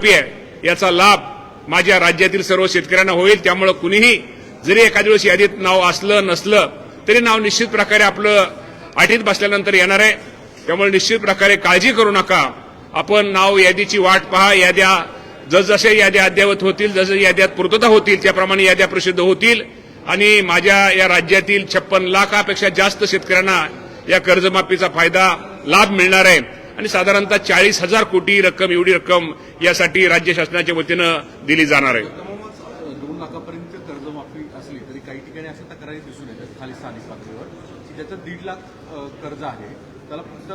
आहे याचा लाभ माझ्या राज्यातील सर्व शेतकऱ्यांना होईल। त्यामुळे कुणीही जरी एखाद्या वेळेस यादीत नाव असलं नसलं तरी नाव निश्चित प्रकारे आपलं अटीत बसल्यानंतर येणार आहे। त्यामुळे निश्चित प्रकारे काळजी करू नका। आपण नाव यादीची वाट पहा। याद्या जसजशा याद्या अद्ययावत होतील, जसं याद्यात पूर्तता होतील त्याप्रमाणे याद्या प्रसिद्ध होतील आणि माझ्या या राज्यातील 56 लाखापेक्षा जास्त शेतकऱ्यांना या कर्जमाफीचा फायदा लाभ मिळणार आहे आणि साधारणतः 40,000 कोटी रक्कम एवढी रक्कम यासाठी राज्य शासनाच्या वतीनं दिली जाणार आहे। 2 लाखापर्यंत कर्जमाफी असली तरी काही ठिकाणी अशा तक्रारी दिसून येतात खाली स्थानिक पातळीवर की ज्याचं 1.5 लाख कर्ज आहे त्याला फक्त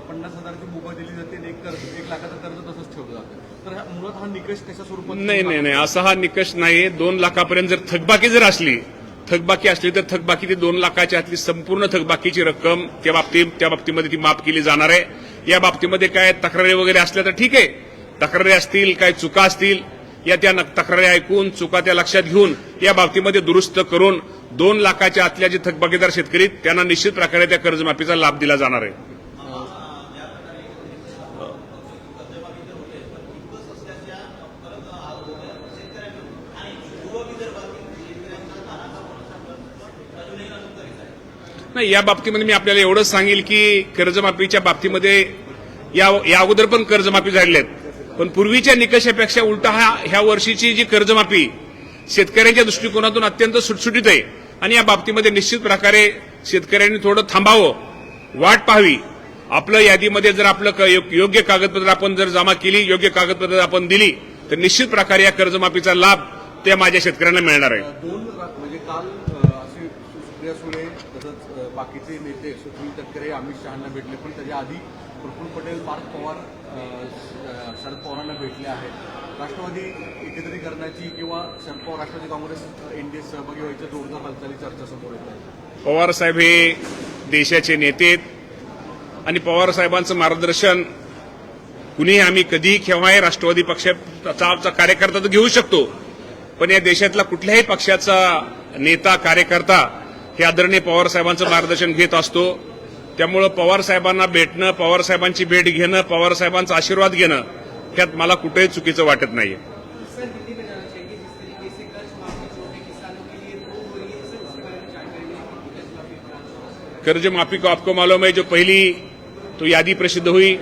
50,000ची मुभा दिली जाते आणि 1 लाखाचं कर्ज तसंच ठेवलं जातं। तर मुळात हा निकष कशा स्वरूपात? नाही असा हा निकष नाही। 2 लाखापर्यंत जर थकबाकी असली तर थकबाकी ती 2 लाखाच्या आतली संपूर्ण थकबाकीची रक्कम त्या बाबतीमध्ये ती माफ केली जाणार आहे। या बाबतीमध्ये काय तक्रारी वगैरे असल्या तर ठीक आहे, तक्रारी असतील काय चुका असतील या त्या तक्रारी ऐकून चुका त्या लक्षात घेऊन या बाबतीमध्ये दुरुस्त करून 2 लाखाच्या आतल्या जे थकबाकीदार शेतकरी त्यांना निश्चित प्रकारे त्या कर्जमाफीचा लाभ दिला जाणार आहे। नाही, या बाबतीमध्ये मी आपल्याला एवढंच सांगेल की कर्जमाफीच्या बाबतीमध्ये या अगोदर पण कर्जमाफी झालेली आहेत, पण पूर्वीच्या निकषापेक्षा उलटा ह्या वर्षीची जी कर्जमाफी शेतकऱ्यांच्या दृष्टिकोनातून अत्यंत सुटसुटीत आहे आणि या बाबतीमध्ये निश्चित प्रकारे शेतकऱ्यांनी थोडं थांबावं, वाट पाहावी। आपलं यादीमध्ये जर आपलं योग्य कागदपत्र आपण जर जमा केली, योग्य कागदपत्र आपण दिली तर निश्चित प्रकारे या कर्जमाफीचा लाभ त्या माझ्या शेतकऱ्यांना मिळणार आहे। म्हणजे काल असे सुप्रिया सुळे तसंच बाकीचे नेते सुनील तटकरे अमित शहांना भेटले, पण त्याच्या आधी प्रफुल्ल पटेल पार्थ पवार शरद पवारांना भेटले आहेत। राष्ट्रवादी एकत्रीकरणाची किंवा शरद पवार राष्ट्रवादी काँग्रेस एनडीए सहभागी व्हायच्या जोरदार हालचाली चर्चा समोर येत आहेत। पवार साहेब हे देशाचे नेते आणि पवार साहेबांचं मार्गदर्शन कुणीही आम्ही कधीही केव्हाही राष्ट्रवादी पक्षाचा कार्यकर्ता तर घेऊ शकतो, पण या देशातला कुठल्याही पक्षाचा नेता कार्यकर्ता हे आदरणीय पवार साहेबांचं मार्गदर्शन घेत असतो। त्यामुळे पवार साहेबांना भेटणं, पवार साहेबांची भेट घेणं, पवार साहेबांचा आशीर्वाद घेणं ह्यात मला कुठेही चुकीचं वाटत नाहीये। कर्जमाफी को आपको मालूम है, जो पहली तो यादी प्रसिद्ध हुई,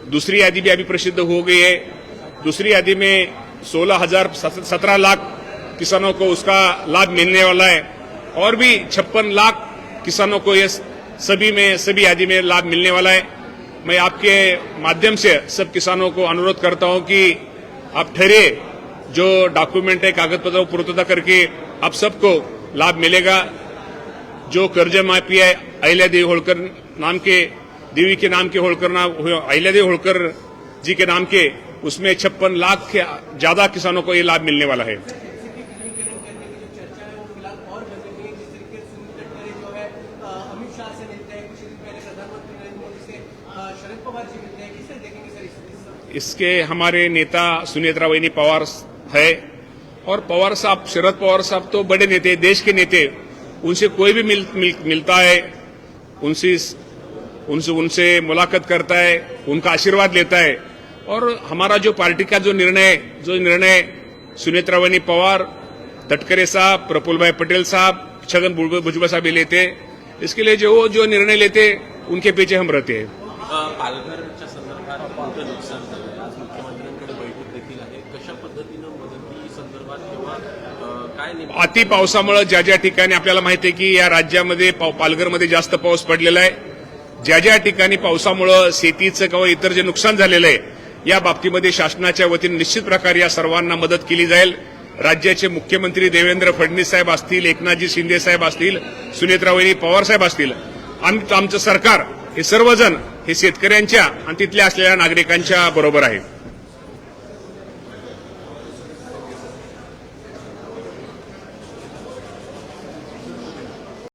दूसरी यादी भी अभी प्रसिद्ध हो गई है। दूसरी यादी में 17 लाख किसानों को उसका लाभ मिलने वाला है और भी 56 लाख किसानों को ये सभी यादी में लाभ मिलने वाला है। मैं आपके माध्यम से सब किसानों को अनुरोध करता हूं कि आप ठहरे, जो डॉक्यूमेंट है कागजपत्र पूर्तता करके आप सबको लाभ मिलेगा। जो कर्जमाफी है अहिल्यादेवी होळकर नाम के देवी के नाम के होळकर अहिल्यादेवी होळकर जी के नाम के, उसमें 56 लाख के ज्यादा किसानों को ये लाभ मिलने वाला है। इसके हमारे नेता सुनेत्रा वहिनी पवार है और पवार साहब, शरद पवार साहब तो बड़े नेते, देश के नेते, उनसे कोई भी मिलता है, उनसे मुलाकात करता है, उनका आशीर्वाद लेता है और हमारा जो पार्टी का जो निर्णय सुनेत्रा वहिनी पवार, तटकरे साहब, प्रफुल्ल भाई पटेल साहब, छगन भुजबळ साहब लेते, इसके लिए जो निर्णय लेते उनके पीछे हम रहते हैं। पालघरच्या संदर्भात मोठं नुकसान झालं, आज मुख्यमंत्र्यांकडे बैठक देखील आहे, कशा पद्धतीनं मदती संदर्भात किंवा काय? अति पावसामुळे ज्या ठिकाणी आपल्याला माहिती आहे की या राज्यामध्ये पालघरमध्ये जास्त पाऊस पडलेला आहे, ज्या ठिकाणी पावसामुळे शेतीचं किंवा इतर जे नुकसान झालेलं आहे या बाबतीमध्ये शासनाच्या वतीने निश्चित प्रकारे या सर्वांना मदत केली जाईल। राज्याचे मुख्यमंत्री देवेंद्र फडणवीस साहेब असतील, एकनाथजी शिंदे साहेब असतील, सुनेत्रा वहिनी पवार साहेब असतील, आमचं सरकार हे सर्वजण हे शेतकऱ्यांच्या आणि तिथल्या असलेल्या नागरिकांच्या बरोबर आहे।